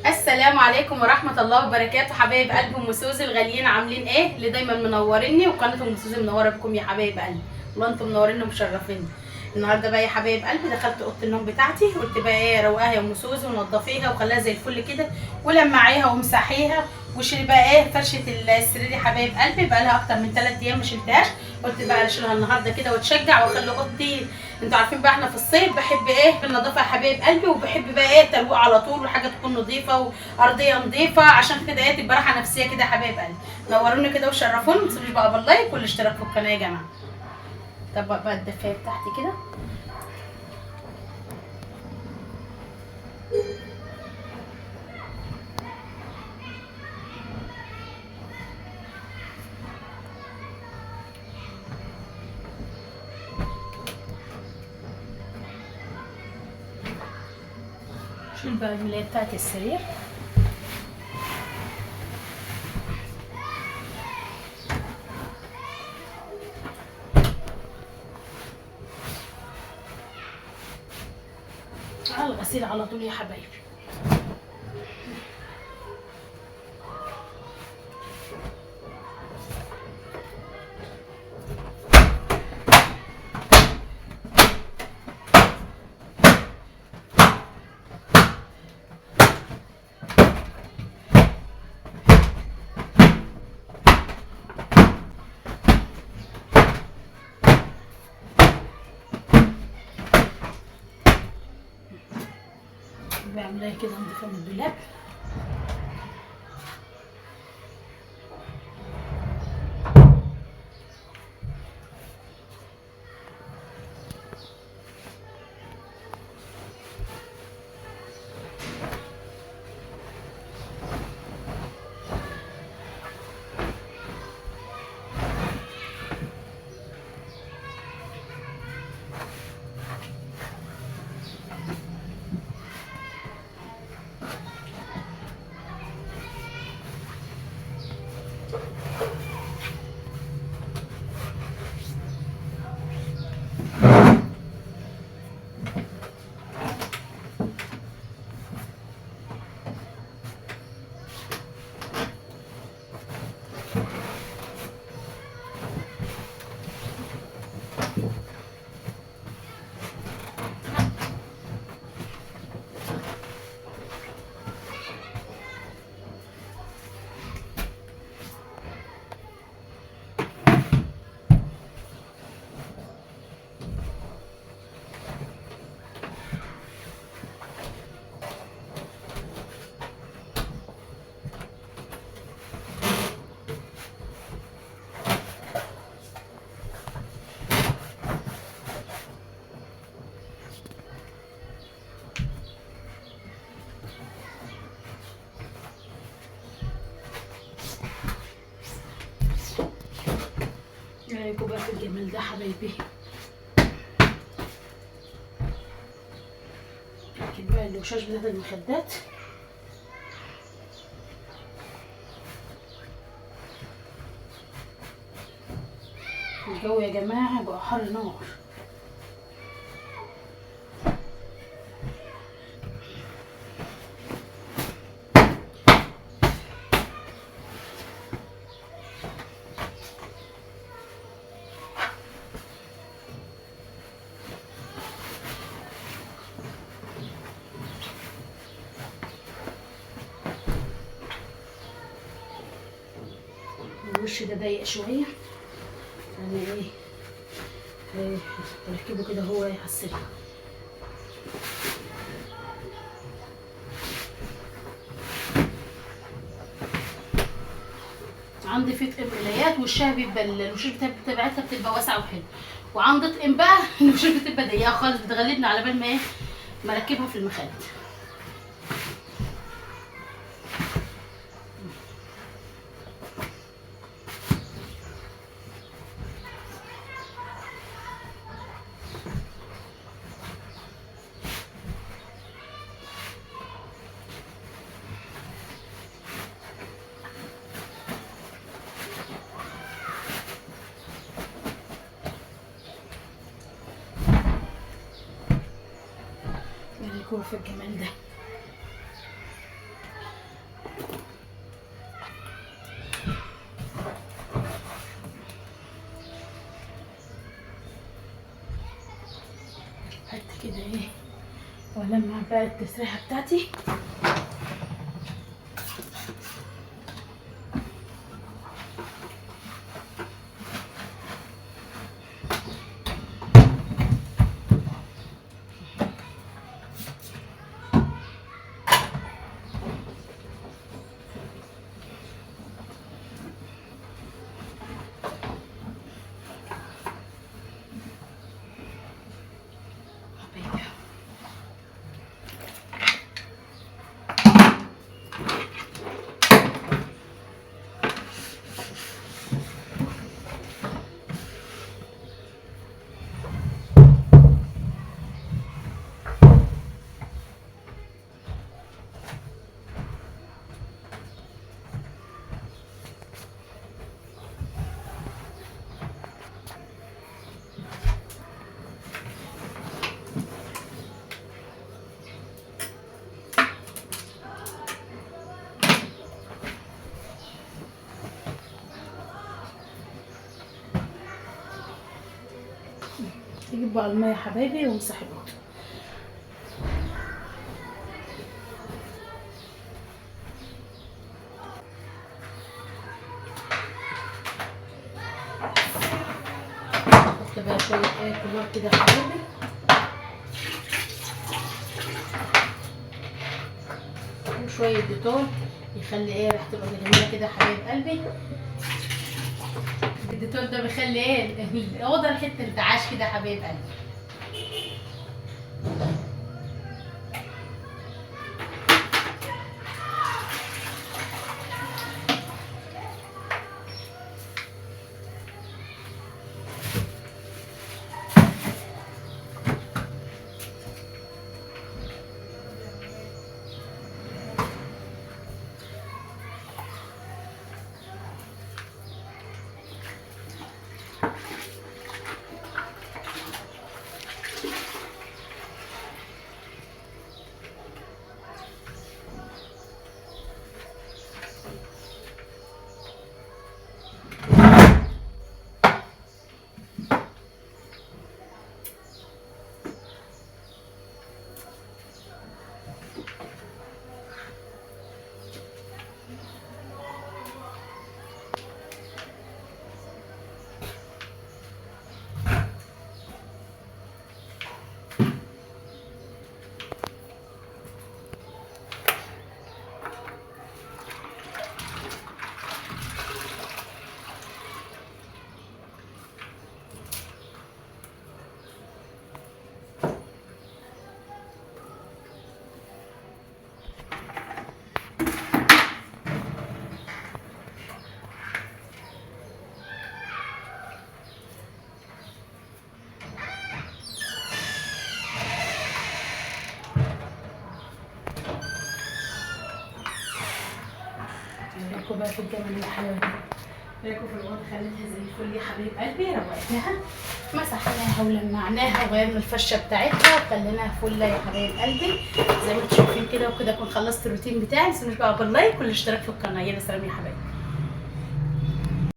السلام عليكم ورحمة الله وبركاته. حبايب قلب ام سوزي الغاليين، عاملين ايه؟ اللي دايما منوريني، وقناة ام سوزي منوره بكم يا حبايب قلبي. والله انتم منوريني ومشرفيني. النهارده بقى يا حبايب قلبي دخلت اوضه النوم بتاعتي، قلت بقى ايه، روقاها يا ام سوزي ونضفيها وخليها زي الفل كده، ولمعيها ومسحيها، وشيلي بقى ايه فرشه السرير يا حبايب قلبي، بقى لها اكتر من 3 ايام ما شلتهاش. قلت بقى اشيلها النهارده كده واتشجع واخلي اوضتي. انتوا عارفين بقى احنا في الصيف بحب ايه بالنظافه يا حبايب قلبي، وبحب بقى ايه ترويق على طول، وحاجه تكون نظيفه وارضيه نظيفه، عشان كده ايه تبقى راحه نفسيه كده يا حبايب قلبي. نوروني كده وشرفوني، ما تنسوش بقى باللايك والاشتراك في القناه يا جماعه. طبق بقى الدفايه بتاعتي كده. شيل بقى الملايه بتاعت السرير. على الغسيل على طول يا حبايبي. بعملها كده نضيفها من الدولاب. ايه رايكم بقى في الجمال ده حبايبي؟ لكن بقى الوشاش بتاعت المخدات. الجو يا جماعه بقى حر نار. الوش ده ضيق شويه، يعني ايه تركبه كده هو يحسن. عندي في طقم ملايات وشها بيبقى الوشوش بتاعتها بتبقى واسعه وحلوه، وعندي طقم بقى الوشوش بتبقى ضيقه خالص، بتغلبني على بال ما ايه ما اركبها في المخد. يكون في الجمال ده. هعمل بقى التسريحه بتاعتي. تجيب بقى الميه يا حبايبي وامسح الاوضه. احط بقى شويه كلور كده يا حبايبي، وشويه ديتول يخلي ريحه الاوضه جميله كده يا حبايب قلبي. الديتول ده بيخلي الاوضه ريحه انتعاش كده يا حبايب قلبي. رايكم بقى في الجمال الحلوه دي؟ رايكم في الاوضه خليتها زي الفل يا حبيب قلبي؟ روقتها، مسحناها ولمعناها وغيرنا الفشه بتاعتها وخليناها فله يا حبايب قلبي زي ما انتم شايفين كده. وكده اكون خلصت الروتين بتاعي. متنسوش بقى باللايك والاشتراك في القناه. يلا سلام يا حبايبي.